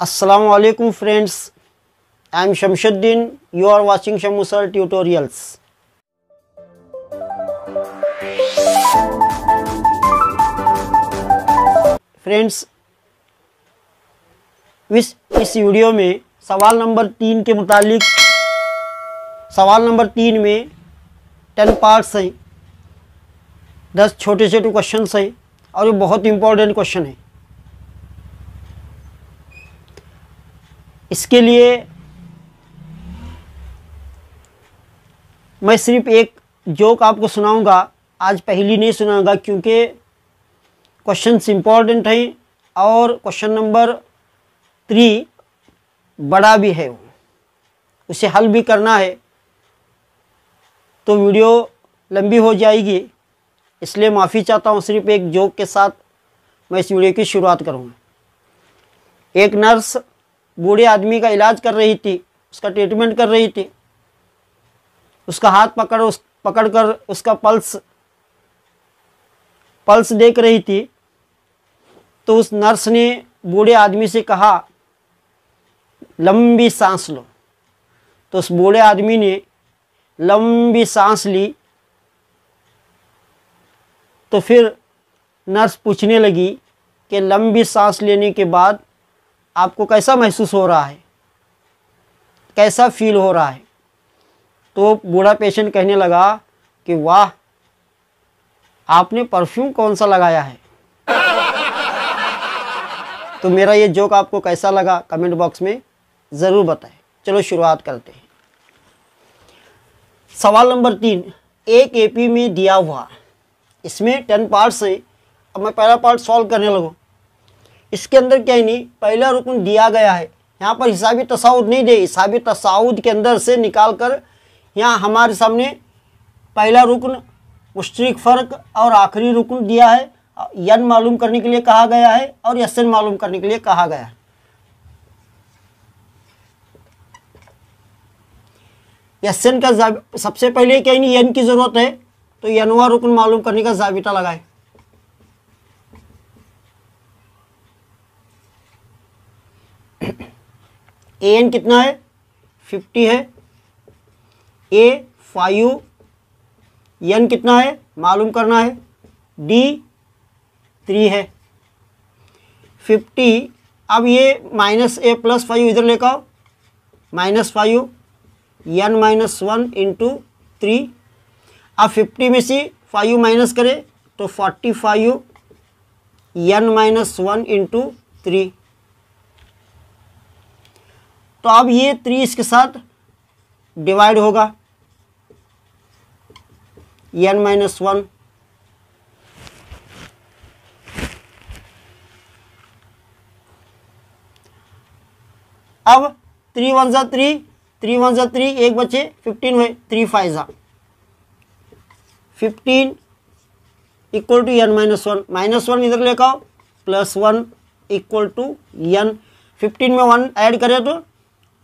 Assalamualaikum friends, I am Shamsuddin. You are watching Shamu Sir Tutorials. Friends, इस video में सवाल number 3 के मुतालिक सवाल नंबर 3 में 10 पार्ट्स हैं, 10 छोटे छोटे क्वेश्चन हैं और ये बहुत इंपॉर्टेंट क्वेश्चन है। इसके लिए मैं सिर्फ एक जोक आपको सुनाऊंगा, आज पहली नहीं सुनाऊंगा क्योंकि क्वेश्चंस इंपॉर्टेंट हैं और क्वेश्चन नंबर 3 बड़ा भी है, उसे हल भी करना है तो वीडियो लंबी हो जाएगी, इसलिए माफ़ी चाहता हूँ। सिर्फ एक जोक के साथ मैं इस वीडियो की शुरुआत करूँगा। एक नर्स बूढ़े आदमी का इलाज कर रही थी, उसका ट्रीटमेंट कर रही थी। उसका हाथ पकड़कर उसका पल्स देख रही थी। तो उस नर्स ने बूढ़े आदमी से कहा, लंबी सांस लो। तो उस बूढ़े आदमी ने लंबी सांस ली। तो फिर नर्स पूछने लगी कि लंबी सांस लेने के बाद आपको कैसा महसूस हो रहा है, कैसा फील हो रहा है। तो बूढ़ा पेशेंट कहने लगा कि वाह, आपने परफ्यूम कौन सा लगाया है। तो मेरा ये जोक आपको कैसा लगा कमेंट बॉक्स में ज़रूर बताएं। चलो शुरुआत करते हैं। सवाल नंबर 3 एक एपी में दिया हुआ, इसमें 10 पार्ट्स हैं। अब मैं पहला पार्ट सॉल्व करने लगूँ। इसके अंदर क्या ही नहीं, पहला रुकन दिया गया है। यहाँ पर हिसाबी तसाउद नहीं दे, हिसाबी तसाउद के अंदर से निकाल कर यहाँ हमारे सामने पहला रुकन, मुश्तरक फ़र्क और आखिरी रुकन दिया है। यन मालूम करने के लिए कहा गया है और यसन मालूम करने के लिए कहा गया है। यसन का सबसे पहले क्या ही नहीं, यन की ज़रूरत है, तो यनवा रुकन मालूम करने का ज़ाबिता लगाए। एन कितना है, 50 है। ए 5, एन कितना है मालूम करना है। डी 3 है। 50, अब ये -a + 5 इधर लेकर आओ, -5 n - 1 इंटू 3। अब 50 में से 5 माइनस करें तो 45 n - 1 इंटू 3। तो अब ये 3 इसके साथ डिवाइड होगा, n - 1। अब 3 1 जा 3, 3 1 जा 3, एक बचे 15 हुए, 3 5 जा 15 इक्वल टू n - 1, -1 इधर लेकर आओ, +1 इक्वल टू n। 15 में 1 ऐड करें तो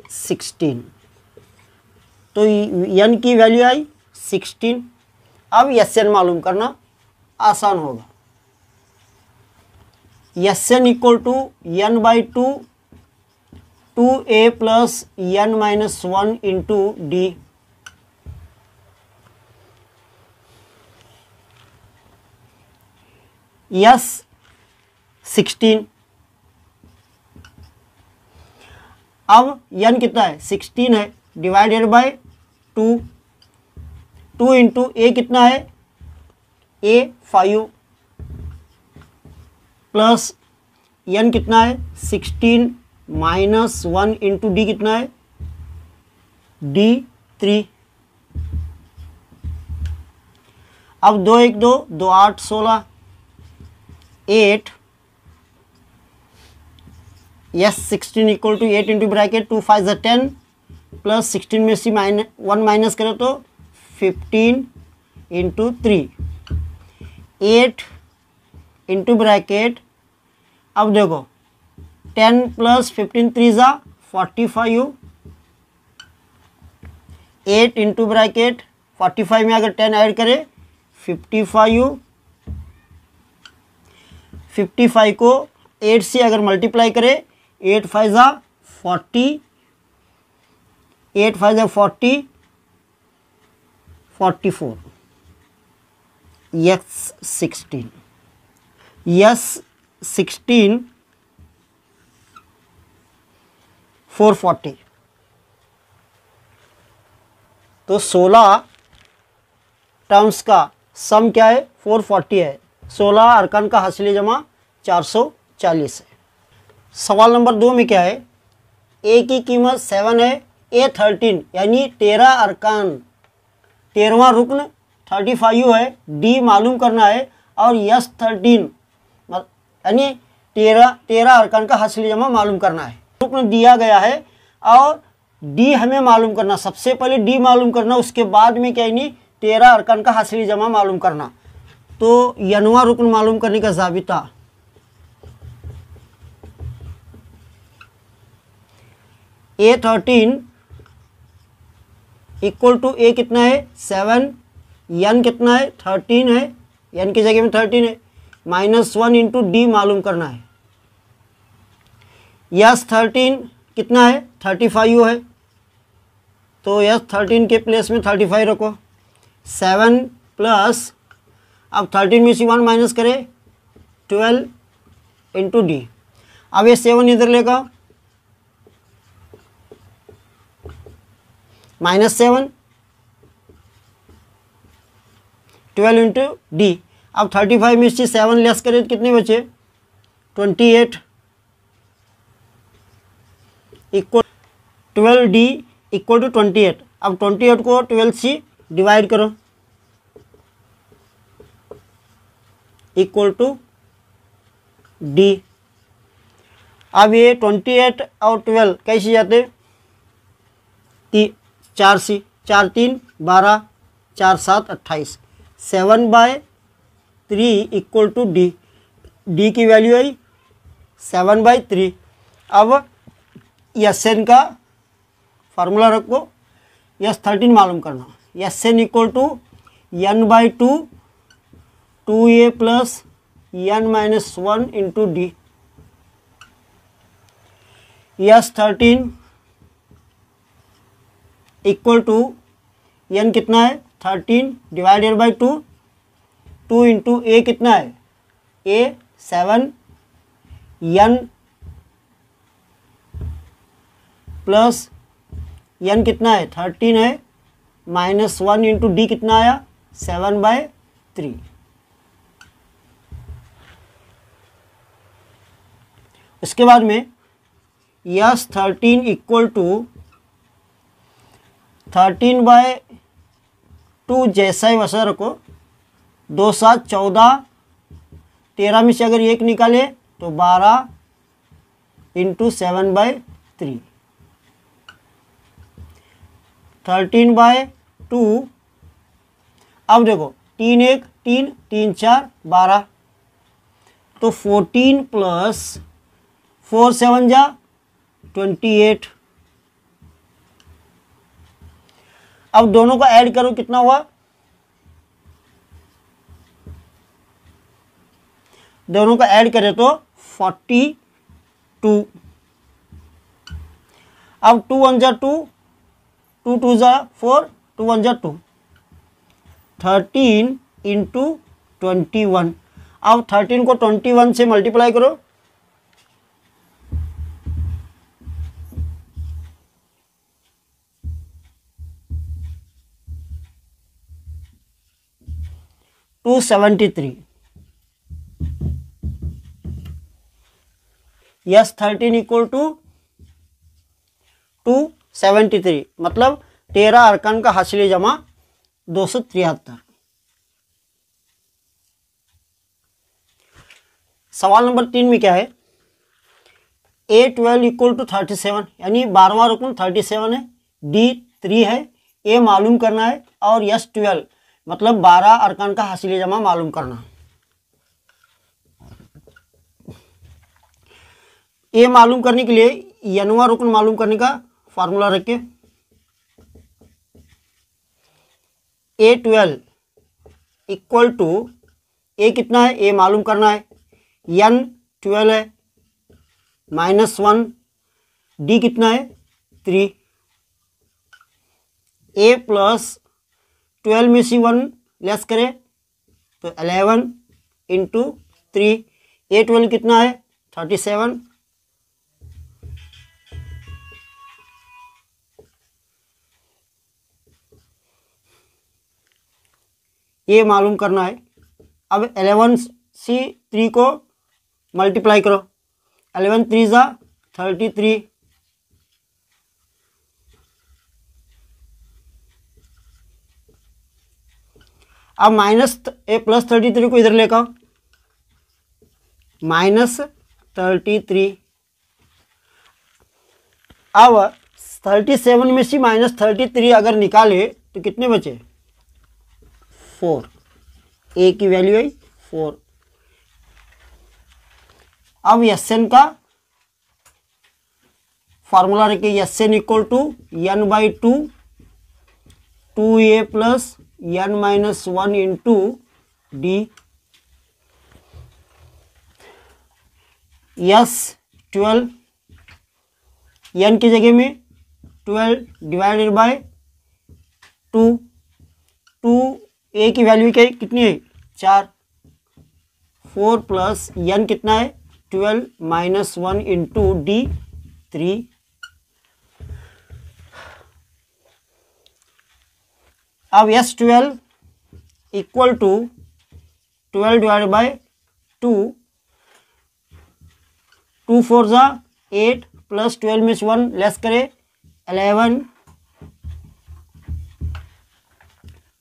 16, तो n की वैल्यू आई 16। अब Sn मालूम करना आसान होगा। Sn equal to n/2 2a + n - 1 into d। S 16। अब n कितना है, 16 है, डिवाइडेड बाय 2। 2 इंटू a कितना है, a 5 प्लस n कितना है 16 -1 इंटू d कितना है, d 3। अब 2 1 2 2 8 16 8। S 16 equal to 8 into bracket 2 5 10 plus 16 में से 1 माइनस करें तो 15 इंटू 3, 8 इंटू ब्रैकेट। अब देखो 10 + 15 3 जा 45, 8 इंटू ब्रैकेट 45 में अगर 10 ऐड करें 55, 55 को 8 से अगर मल्टीप्लाई करें 8 5 जा 40, 8 5 जा 40, 44, यस 16, यस 16 440। तो 16 टर्म्स का सम क्या है? 440 है। 16 अरकान का हासिल जमा 440 है। सवाल नंबर 2 में क्या है? ए की कीमत 7 है, ए 13 यानी 13 अरकान, 13वां रुकन 35 है, डी मालूम करना है, और यस 13 यानी 13 अरकान का हासिल जमा मालूम करना है। रुकन दिया गया है और डी हमें मालूम करना, सबसे पहले डी मालूम करना, उसके बाद में क्या यानी 13 अरकान का हासिल जमा मालूम करना। तो यनवा रुकन मालूम करने का ज़ाबिता, A13 इक्वल टू ए कितना है? 7, यन कितना है? 13 है, यन की जगह में 13 है, -1 इंटू डी मालूम करना है। यस 13 कितना है? 35 है, तो यस 13 के प्लेस में 35 रखो। 7 प्लस, अब 13 में से 1 माइनस करें, 12 इंटू डी। अब ये 7 इधर लेगा, -7, 12 इंटू डी। अब 35 में से 7 लेस करें तो कितने बचे? 28 इक्वल 12 डी इक्वल टू 28। अब 28 को 12 से डिवाइड करो, इक्वल टू डी। अब ये 28 और 12 कैसे जाते? 4 से, 4 3 12, 4 7 28, 7/3 इक्वल टू डी। डी की वैल्यू आई 7/3। अब एस एन का फार्मूला रखो, यस 13 मालूम करना, S N equal to n/2 2a plus n-1 into D. S 13 equal to n कितना है? 13 डिवाइडेड बाई 2, 2 इंटू ए कितना है? ए 7, n प्लस n कितना है? 13 है, -1 इंटू डी कितना आया? 7/3। इसके बाद में यस 13 इक्वल टू 13/2 जैसा ही वैसा रखो, 2 7 14, 13 में से अगर 1 निकाले तो 12 इंटू 7/3, 13/2। अब देखो 3 1 3 3 4 12, तो 14 प्लस 4 7 जा 28। अब दोनों को ऐड करो, कितना हुआ? दोनों को ऐड करें तो 42। अब 2 1 जा 2, 2 2 जा 4, 2 1 जा 2, 13 इंटू 21। अब 13 को 21 से मल्टीप्लाई करो, टू 73। यस 13 इक्वल टू 273, मतलब 13 अरकान का हासिल जमा 273। सवाल नंबर 3 में क्या है? A12 इक्वल टू 37 यानी 12वां रुकन 37 है, D3 है, A मालूम करना है, और S12 मतलब 12 अरकान का हासिल जमा मालूम करना। ए मालूम करने के लिए यनवा रुकन मालूम करने का फार्मूला रखिए, A12 इक्वल टू, ए कितना है? ए मालूम करना है, n 12 है, -1, डी कितना है 3, ए प्लस 12 में से 1 लेस करें तो 11 इंटू 3, ए 12 कितना है 37, ये मालूम करना है। अब 11 से 3 को मल्टीप्लाई करो, 11 3 जा 33, अब +33 को इधर लेकर -33, अब 37 में से -33 अगर निकाले तो कितने बचे 4, ए की वैल्यू है 4। अब Sn का फार्मूला रखिए, Sn equal to n/2 2a plus n-1 into D, S12 n की जगह में 12 डिवाइडेड बाय 2, ए की वैल्यू क्या कितनी है 4, 4 प्लस n कितना है 12 -1 इंटू डी 3, अब S12 equal to 12 divided by 2, 2 4 जा 8 प्लस 12 में से 1 लेस करे 11,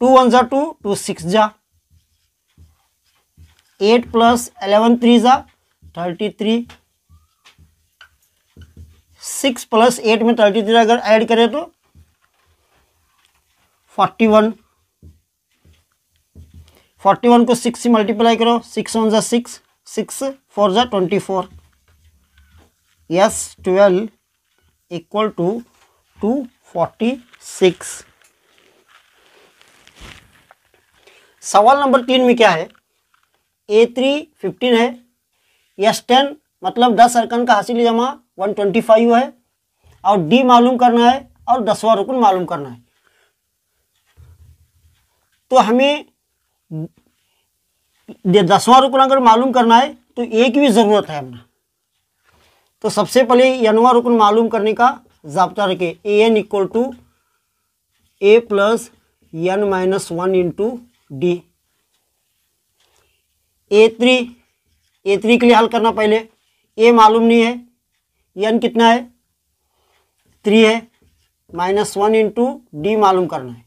2 1 जा 2, 2 6 जा 8 प्लस 11 3 जा 33, 6 प्लस 8 में 33 अगर ऐड करें तो 41, 41 को 6 से मल्टीप्लाई करो, 6 1 जा 6, 6 4 जा 24, S12 इक्वल टू 246। सवाल नंबर 3 में क्या है, A3 15 है, S10 मतलब 10 अरकान का हासिल जमा 125 है और D मालूम करना है और 10वां रुकन मालूम करना है। तो हमें 10वां रुकन अगर मालूम करना है तो A की भी ज़रूरत है हमें। तो सबसे पहले n वां रुकन मालूम करने का ज़ाब्ता रखें, an equal to a plus n-1 into D. A3 के लिए हल करना, पहले a मालूम नहीं है, n कितना है 3 है, -1 इंटू डी मालूम करना है।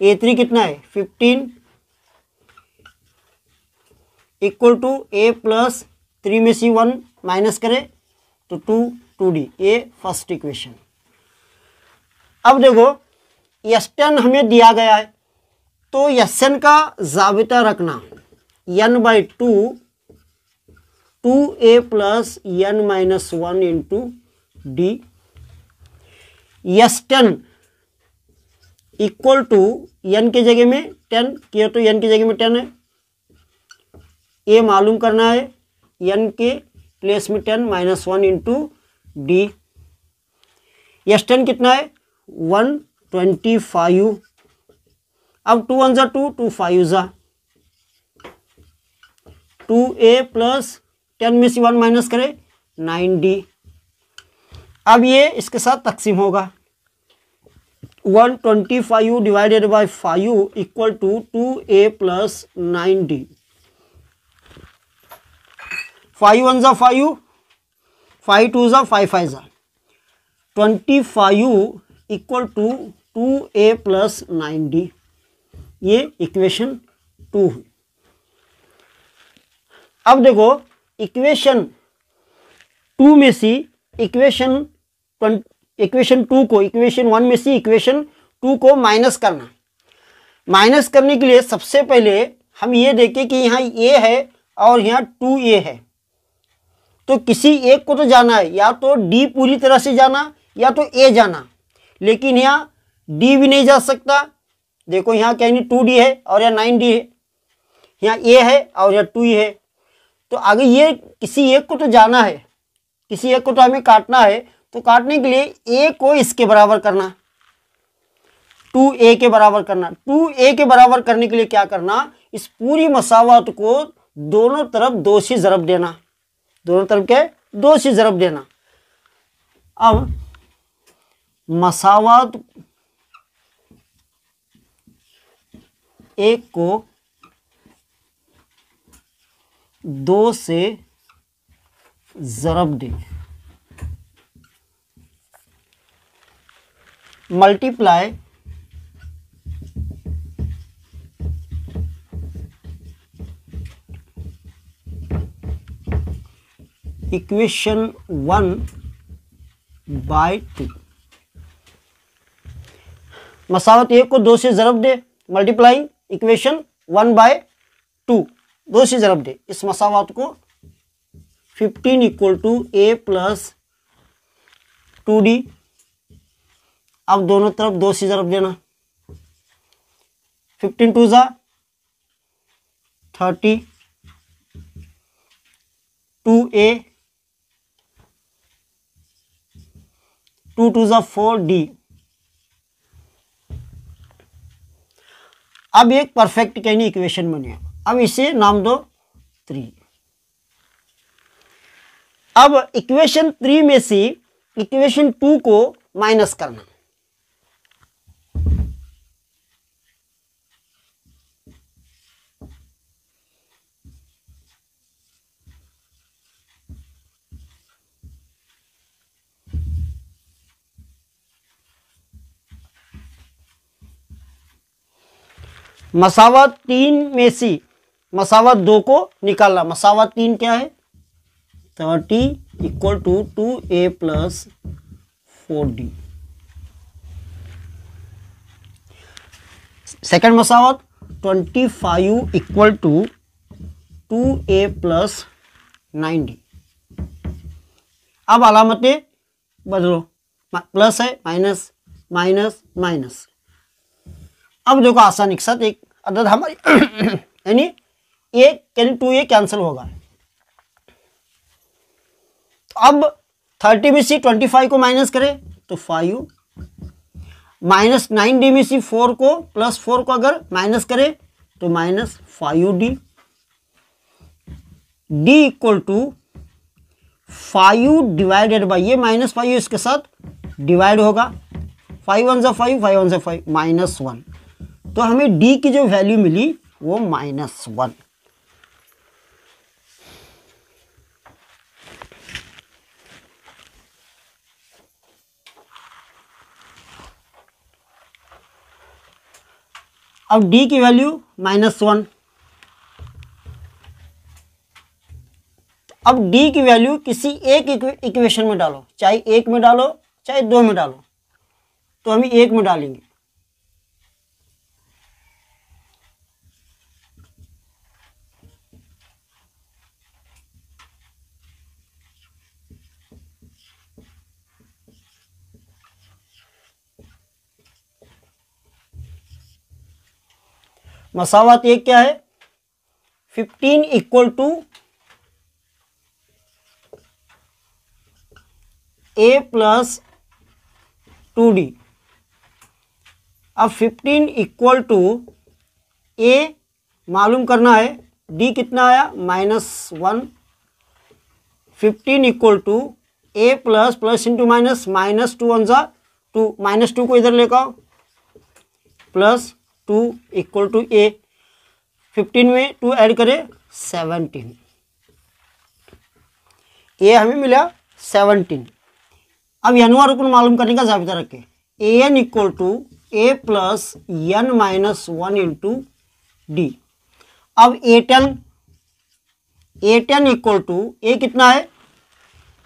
A3 कितना है 15 इक्वल टू a प्लस 3 में से 1 माइनस करे तो 2d, ये फर्स्ट इक्वेशन। अब देखो S10 हमें दिया गया है तो Sn का जाबिता रखना n/2 2a plus n-1 into D. S10 equal to n के जगह में 10 किया तो n की जगह में 10 है, a मालूम करना है, n के प्लेस में 10 -1 इंटू डी। S10 कितना है 125। अब 2 1 जा 2, 2 5 जा 2a प्लस 10 में से 1 माइनस करे 9d। अब ये इसके साथ तकसीम होगा, 125 divided by 5 equal to 2a plus 9d। 5 1 जा 5, 5 2 जा 5 5 जा 25 equal to 2a plus 9d। ये इक्वेशन 2 है। अब देखो इक्वेशन 2 में से इक्वेशन 2 को इक्वेशन 1 में से इक्वेशन 2 को माइनस करना। माइनस करने के लिए सबसे पहले हम ये देखें कि यहाँ a है और यहाँ 2a है, तो किसी एक को तो जाना है, या तो d पूरी तरह से जाना या तो a जाना, लेकिन यहाँ d भी नहीं जा सकता। देखो यहाँ क्या नहीं 2d है और यहाँ 9d है, यहाँ a है और यहाँ 2 है, तो आगे ये किसी एक को तो जाना है, किसी एक को तो हमें काटना है, तो काटने के लिए ए को इसके बराबर करना, 2a के बराबर करना। 2a के बराबर करने के लिए क्या करना, इस पूरी मसावत को दोनों तरफ 2 से ज़रब देना, दोनों तरफ के 2 से ज़रब देना। अब मसावत एक को 2 से ज़रब दे, मल्टीप्लाई इक्वेशन 1/2। मसावत एक को 2 से ज़रब दे, मल्टीप्लाइंग इक्वेशन 1/2, 2 से ज़रब दे। इस मसावत को 15 equal to a plus 2d। अब दोनों तरफ 2 से ज़रब देना, 15 2 ज़ा 30, 2a, 2 2 ज़ा 4d। अब एक परफेक्ट कैनी इक्वेशन बने, अब इसे नाम दो 3। अब इक्वेशन 3 में से इक्वेशन 2 को माइनस करना, मसावत 3 में से मसावत 2 को निकालना। मसावत 3 क्या है, 30 equal to 2a plus 4d। Second मसावत 25 equal to 2a plus 9d। अब अलामतें बदलो, प्लस है, माइनस माइनस माइनस। अब देखो आसानी के साथ एक अदद हमारी यानी एक 2a कैंसिल होगा। तो अब 30 में से 25 को माइनस करें तो 5, माइनस 9d में से 4 को प्लस 4 को अगर माइनस करें तो minus 5d। d equal to 5 divided by, ये माइनस 5 इसके साथ डिवाइड होगा, 5 1 ज़ा 5, 5 1 ज़ा 5, -1। तो हमें d की जो वैल्यू मिली वो -1। अब d की वैल्यू -1। अब d की वैल्यू किसी एक इक्वेशन में डालो, चाहे 1 में डालो चाहे 2 में डालो, तो हम 1 में डालेंगे। मसावत एक क्या है, 15 equal to a plus 2d। अब 15 इक्वल टू a मालूम करना है, d कितना आया -1। 15 equal to a plus plus into minus, -2 1 ज़ा 2, -2 को इधर लेकर आओ, प्लस 2 इक्वल टू a। 15 में 2 ऐड करें 17, a हमें मिला 17। अब यनवा रुकन मालूम करने का जाबिता रखें, an equal to a plus n minus 1 into D. अब a10 इक्वल टू a कितना है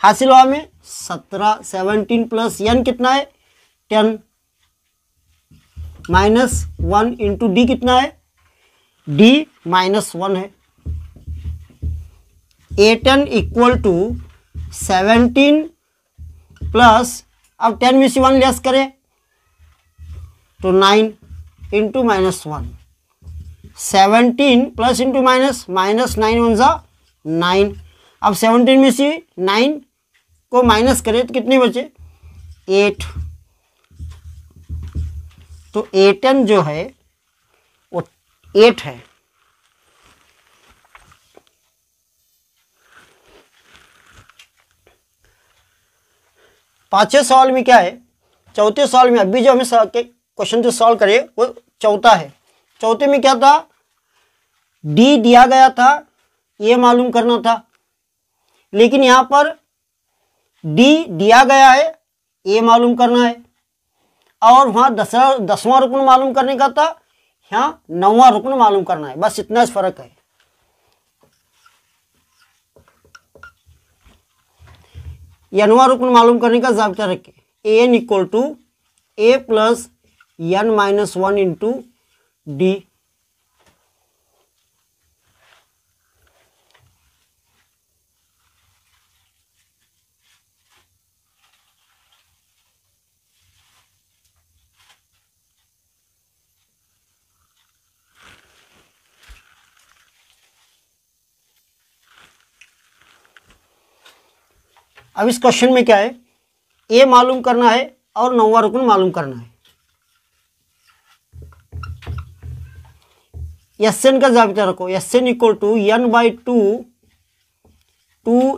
हासिल हुआ में 17, 17 प्लस n कितना है 10 -1 इंटू डी कितना है, d -1 है। a10 इक्वल टू 17 प्लस, अब 10 में से 1 लेस करें तो 9 इंटू -1, 17 प्लस इंटू माइनस, -9 1 ज़ा 9। अब 17 में से 9 को माइनस करें तो कितने बचे 8। तो 8n जो है वो 8 है। पांचवें सवाल में क्या है, चौथे सवाल में अभी जो हमें क्वेश्चन जो सॉल्व करे वो चौथा है। चौथे में क्या था, डी दिया गया था, ये मालूम करना था, लेकिन यहां पर डी दिया गया है, ये मालूम करना है, और वहां 10वां रुकन मालूम करने का था, यहां 9वां रुकन मालूम करना है। बस इतना फर्क है। n वां रुकन मालूम करने का जाब्ता रखें, an equal to a plus n minus 1 into D. अब इस क्वेश्चन में क्या है, ए मालूम करना है और 9वां रुकन मालूम करना है। Sn का जाबिता रखो, Sn equal to n by 2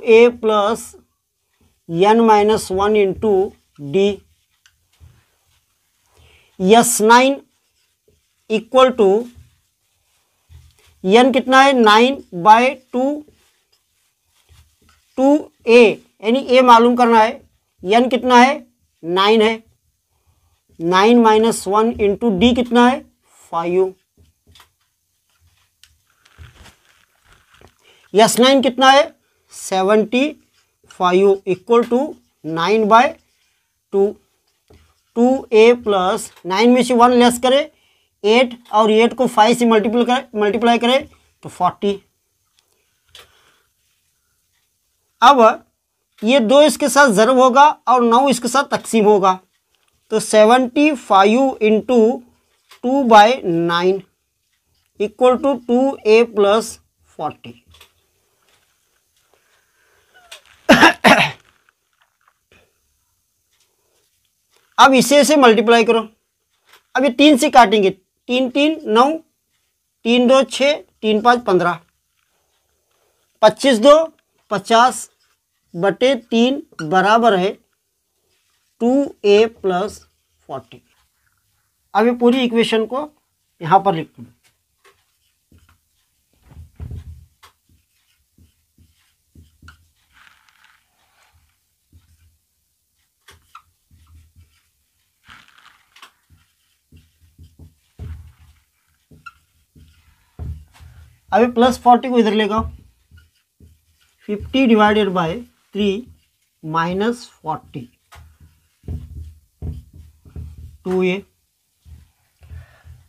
a plus n minus 1 into D. S9 equal to n कितना है 9 बाई 2a, यानी a मालूम करना है, n कितना है 9 है, 9 माइनस 1 इंटू डी कितना है 5। S9 कितना है 75 equal to 9 bye 2a plus 9 में से 1 लेस करे 8 और 8 को 5 से मल्टीप्लाई करे तो 40। अब ये 2 इसके साथ ज़रब होगा और 9 इसके साथ तकसीम होगा, तो 75 into 2/9 equal to 2a plus 40। अब इसे मल्टीप्लाई करो। अब ये 3 से काटेंगे, 3 3 9, 3 2 6, 3 5 15, 25 2 50 बटे 3 बराबर है 2a प्लस 40। अब ये पूरी इक्वेशन को यहां पर लिख दो। अभी प्लस 40 को इधर लेगा, 50 डिवाइडेड बाय 3 माइनस 40 2a।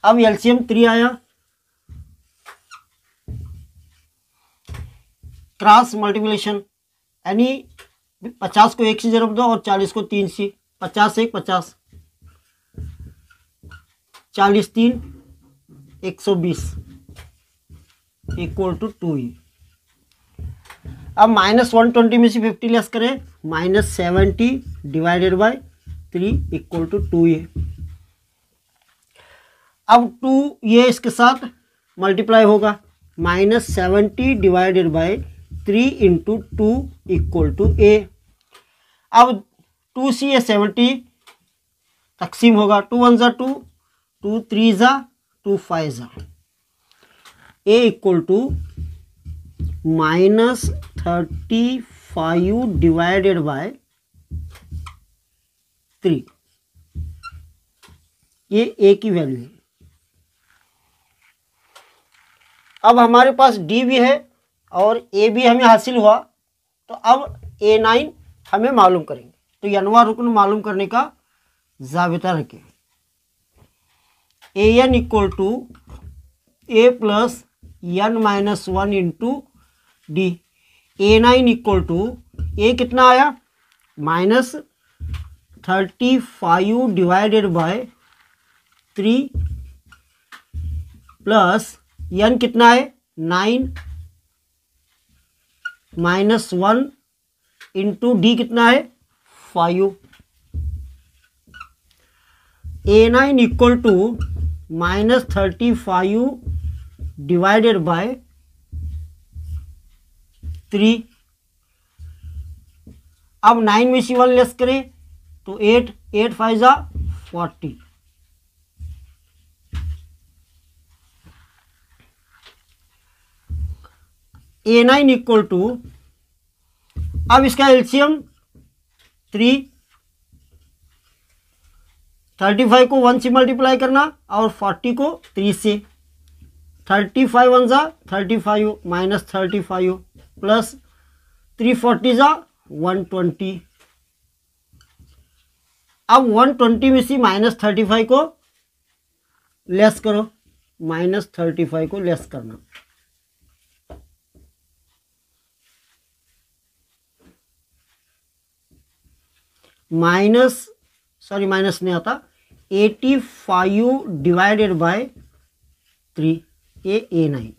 अब एलसीएम 3 आया, क्रॉस मल्टीप्लिकेशन, यानी 50 को 1 से जरब दो और 40 को 3 से, 50 1 50, 40 3 120 इक्वल टू 2a। अब माइनस 120 में से 50 लेस करें, minus 70 divided by 3 equal to 2a। अब 2 ये इसके साथ मल्टीप्लाई होगा, minus 70 divided by 3 into 2 equal to a। अब 2 से ये 70 तकसीम होगा, 2 1 ज़ा 2, 2 3 ज़ा 2 5 ज़ा, a equal to minus 35 divided by 3। ये a की वैल्यू है। अब हमारे पास d भी है और a भी हमें हासिल हुआ, तो अब a9 हमें मालूम करेंगे। तो n वां रुकन मालूम करने का जाबिता रखें, an equal to a plus n minus 1 into D. a9 equal to a कितना आया minus 35 divided by 3 plus n कितना है 9 माइनस 1 इंटू डी कितना है 5। A9 equal to -35 divided by 3। अब 9 में से 1 लेस करें तो 8, 8 5 जा 40। A9 इक्वल टू, अब इसका एलसीएम 3, 35 को 1 से मल्टीप्लाई करना और 40 को 3 से। 35 1 जा 35 माइनस 35 प्लस 340 जा 120। अब 120 में से -35 को लेस करो, -35 को लेस करना। माइनस नहीं आता, 85 डिवाइडेड बाय 3, ये A9।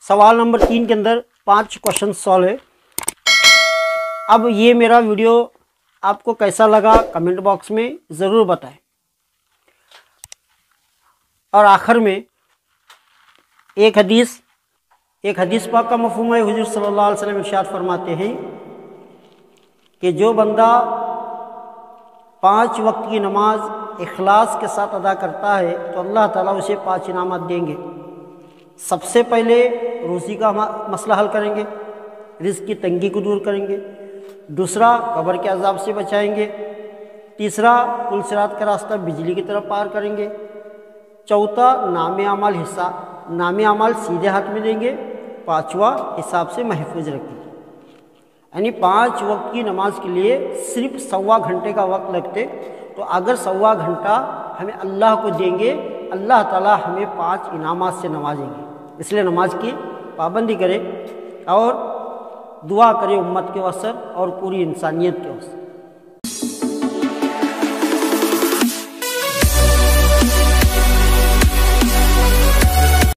सवाल नंबर 3 के अंदर 5 क्वेश्चन सॉल्व है। अब ये मेरा वीडियो आपको कैसा लगा कमेंट बॉक्स में ज़रूर बताएं। और आखिर में एक हदीस पाक का मफ़हूम है। हुज़ूर सल्लल्लाहु अलैहि वसल्लम इरशाद फरमाते हैं कि जो बंदा 5 वक्त की नमाज इखलास के साथ अदा करता है तो अल्लाह ताला उसे 5 इनामात देंगे। सबसे पहले रोज़ी का मसला हल करेंगे, रिज़्क़ की तंगी को दूर करेंगे। दूसरा, कब्र के अज़ाब से बचाएंगे। तीसरा, पुल सिरात का रास्ता बिजली की तरफ पार करेंगे। चौथा, नामे अमाल सीधे हाथ में देंगे। पाँचवा, हिसाब से महफूज रखेंगे। यानी 5 वक्त की नमाज के लिए सिर्फ 1.25 घंटे का वक्त लगते, तो अगर 1.25 घंटा हमें अल्लाह को देंगे, अल्लाह ताला हमें 5 इनामात से नवाजेंगे। इसलिए नमाज की पाबंदी करें और दुआ करें उम्मत के वसर और पूरी इंसानियत के वसर।